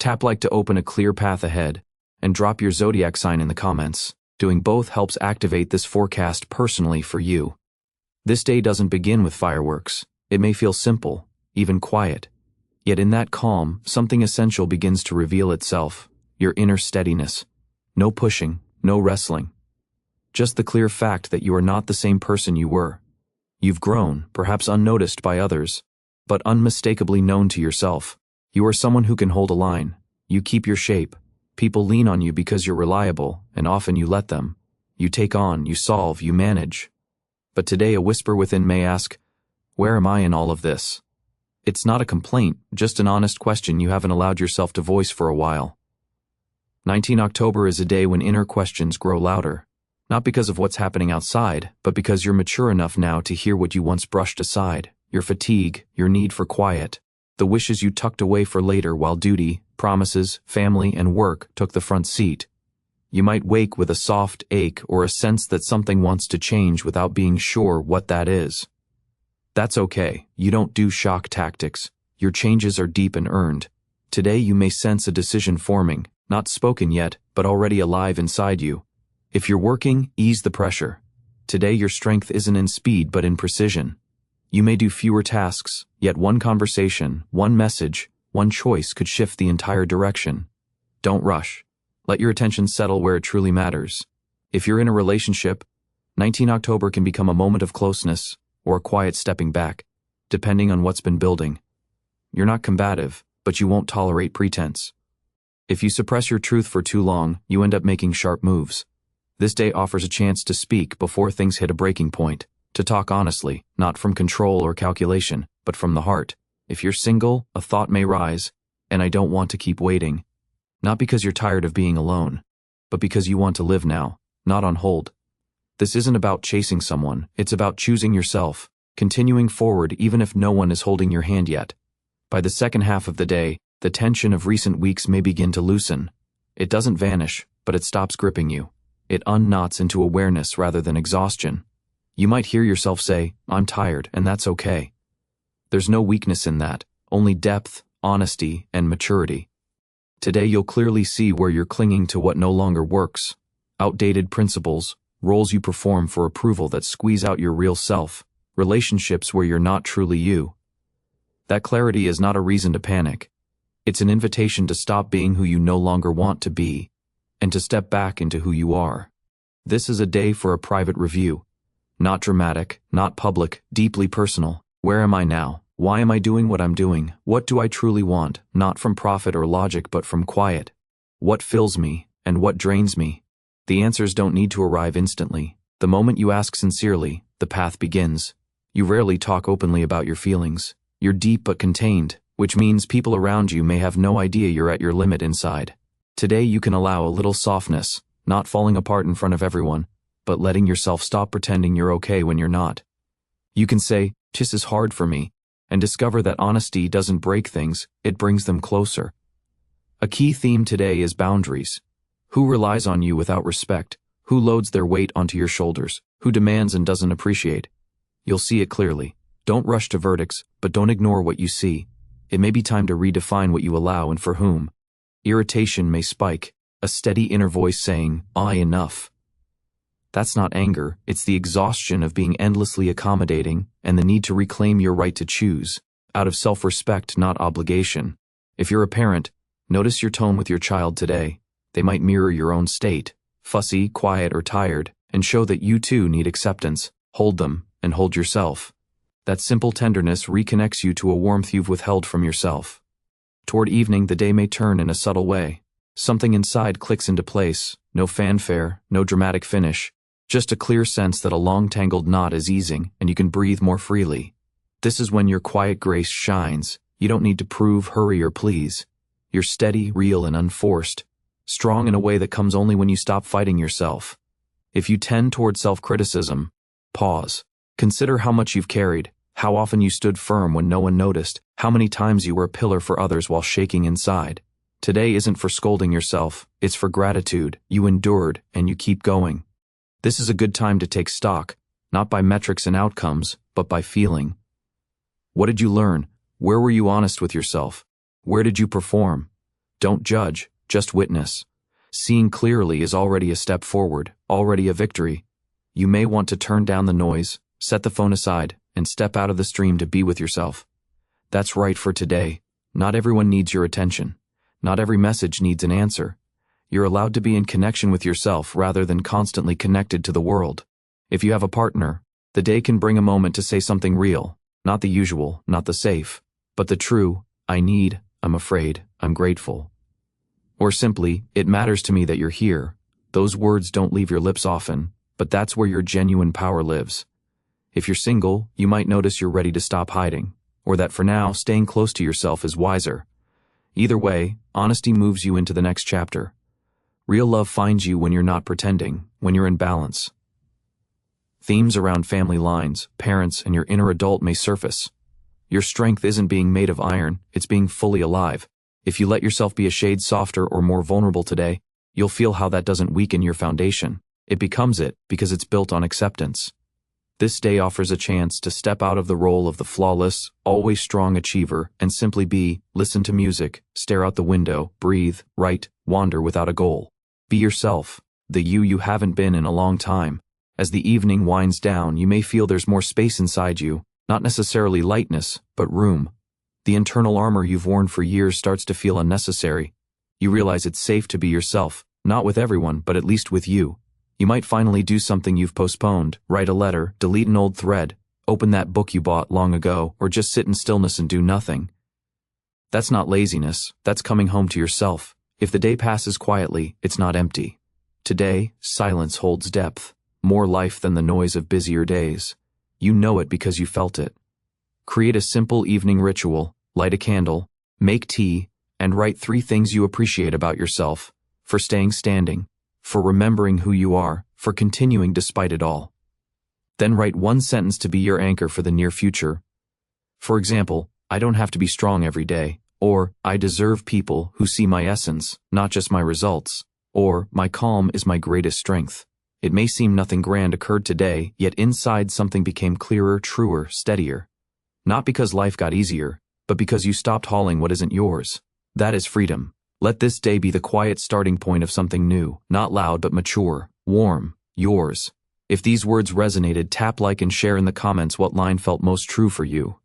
Tap like to open a clear path ahead, and drop your zodiac sign in the comments. Doing both helps activate this forecast personally for you. This day doesn't begin with fireworks. It may feel simple, even quiet. Yet in that calm, something essential begins to reveal itself, your inner steadiness. No pushing, no wrestling. Just the clear fact that you are not the same person you were. You've grown, perhaps unnoticed by others, but unmistakably known to yourself. You are someone who can hold a line. You keep your shape. People lean on you because you're reliable, and often you let them. You take on, you solve, you manage. But today a whisper within may ask, where am I in all of this? It's not a complaint, just an honest question you haven't allowed yourself to voice for a while. 19 October is a day when inner questions grow louder. Not because of what's happening outside, but because you're mature enough now to hear what you once brushed aside. Your fatigue, your need for quiet, the wishes you tucked away for later while duty, promises, family, and work took the front seat. You might wake with a soft ache or a sense that something wants to change without being sure what that is. That's okay. You don't do shock tactics. Your changes are deep and earned. Today you may sense a decision forming, not spoken yet, but already alive inside you. If you're working, ease the pressure. Today your strength isn't in speed but in precision. You may do fewer tasks, yet one conversation, one message, one choice could shift the entire direction. Don't rush. Let your attention settle where it truly matters. If you're in a relationship, 19 October can become a moment of closeness, or a quiet stepping back, depending on what's been building. You're not combative, but you won't tolerate pretense. If you suppress your truth for too long, you end up making sharp moves. This day offers a chance to speak before things hit a breaking point, to talk honestly, not from control or calculation, but from the heart. If you're single, a thought may rise, and I don't want to keep waiting. Not because you're tired of being alone, but because you want to live now, not on hold. This isn't about chasing someone, it's about choosing yourself, continuing forward even if no one is holding your hand yet. By the second half of the day, the tension of recent weeks may begin to loosen. It doesn't vanish, but it stops gripping you. It unknots into awareness rather than exhaustion. You might hear yourself say, I'm tired, and that's okay. There's no weakness in that, only depth, honesty, and maturity. Today you'll clearly see where you're clinging to what no longer works. Outdated principles, roles you perform for approval that squeeze out your real self, relationships where you're not truly you. That clarity is not a reason to panic. It's an invitation to stop being who you no longer want to be, and to step back into who you are. This is a day for a private review. Not dramatic, not public, deeply personal. Where am I now? Why am I doing what I'm doing? What do I truly want? Not from profit or logic, but from quiet. What fills me, and what drains me? The answers don't need to arrive instantly. The moment you ask sincerely, the path begins. You rarely talk openly about your feelings. You're deep but contained, which means people around you may have no idea you're at your limit inside. Today you can allow a little softness, not falling apart in front of everyone, but letting yourself stop pretending you're okay when you're not. You can say, "This is hard for me," and discover that honesty doesn't break things, it brings them closer. A key theme today is boundaries. Who relies on you without respect? Who loads their weight onto your shoulders? Who demands and doesn't appreciate? You'll see it clearly. Don't rush to verdicts, but don't ignore what you see. It may be time to redefine what you allow and for whom. Irritation may spike, a steady inner voice saying, enough. That's not anger, it's the exhaustion of being endlessly accommodating and the need to reclaim your right to choose, out of self-respect, not obligation. If you're a parent, notice your tone with your child today. They might mirror your own state, fussy, quiet, or tired, and show that you too need acceptance. Hold them, and hold yourself. That simple tenderness reconnects you to a warmth you've withheld from yourself. Toward evening, the day may turn in a subtle way. Something inside clicks into place, no fanfare, no dramatic finish, just a clear sense that a long tangled knot is easing and you can breathe more freely. This is when your quiet grace shines. You don't need to prove, hurry, or please. You're steady, real, and unforced. Strong in a way that comes only when you stop fighting yourself. If you tend toward self-criticism, pause. Consider how much you've carried, how often you stood firm when no one noticed, how many times you were a pillar for others while shaking inside. Today isn't for scolding yourself, it's for gratitude. You endured, and you keep going. This is a good time to take stock, not by metrics and outcomes, but by feeling. What did you learn? Where were you honest with yourself? Where did you perform? Don't judge, just witness. Seeing clearly is already a step forward, already a victory. You may want to turn down the noise, set the phone aside, and step out of the stream to be with yourself. That's right for today. Not everyone needs your attention. Not every message needs an answer. You're allowed to be in connection with yourself rather than constantly connected to the world. If you have a partner, the day can bring a moment to say something real, not the usual, not the safe, but the true, I need, I'm afraid, I'm grateful. Or simply, it matters to me that you're here. Those words don't leave your lips often, but that's where your genuine power lives. If you're single, you might notice you're ready to stop hiding, or that for now, staying close to yourself is wiser. Either way, honesty moves you into the next chapter. Real love finds you when you're not pretending, when you're in balance. Themes around family lines, parents, and your inner adult may surface. Your strength isn't being made of iron, it's being fully alive. If you let yourself be a shade softer or more vulnerable today, you'll feel how that doesn't weaken your foundation. It becomes it because it's built on acceptance. This day offers a chance to step out of the role of the flawless, always strong achiever and simply be, listen to music, stare out the window, breathe, write, wander without a goal. Be yourself, the you haven't been in a long time. As the evening winds down, you may feel there's more space inside you, not necessarily lightness, but room. The internal armor you've worn for years starts to feel unnecessary. You realize it's safe to be yourself, not with everyone, but at least with you. You might finally do something you've postponed, write a letter, delete an old thread, open that book you bought long ago, or just sit in stillness and do nothing. That's not laziness, that's coming home to yourself. If the day passes quietly, it's not empty. Today, silence holds depth, more life than the noise of busier days. You know it because you felt it. Create a simple evening ritual, light a candle, make tea, and write 3 things you appreciate about yourself, for staying standing, for remembering who you are, for continuing despite it all. Then write 1 sentence to be your anchor for the near future. For example, I don't have to be strong every day, or I deserve people who see my essence, not just my results, or my calm is my greatest strength. It may seem nothing grand occurred today, yet inside something became clearer, truer, steadier. Not because life got easier, but because you stopped hauling what isn't yours. That is freedom. Let this day be the quiet starting point of something new, not loud but mature, warm, yours. If these words resonated, tap like and share in the comments what line felt most true for you.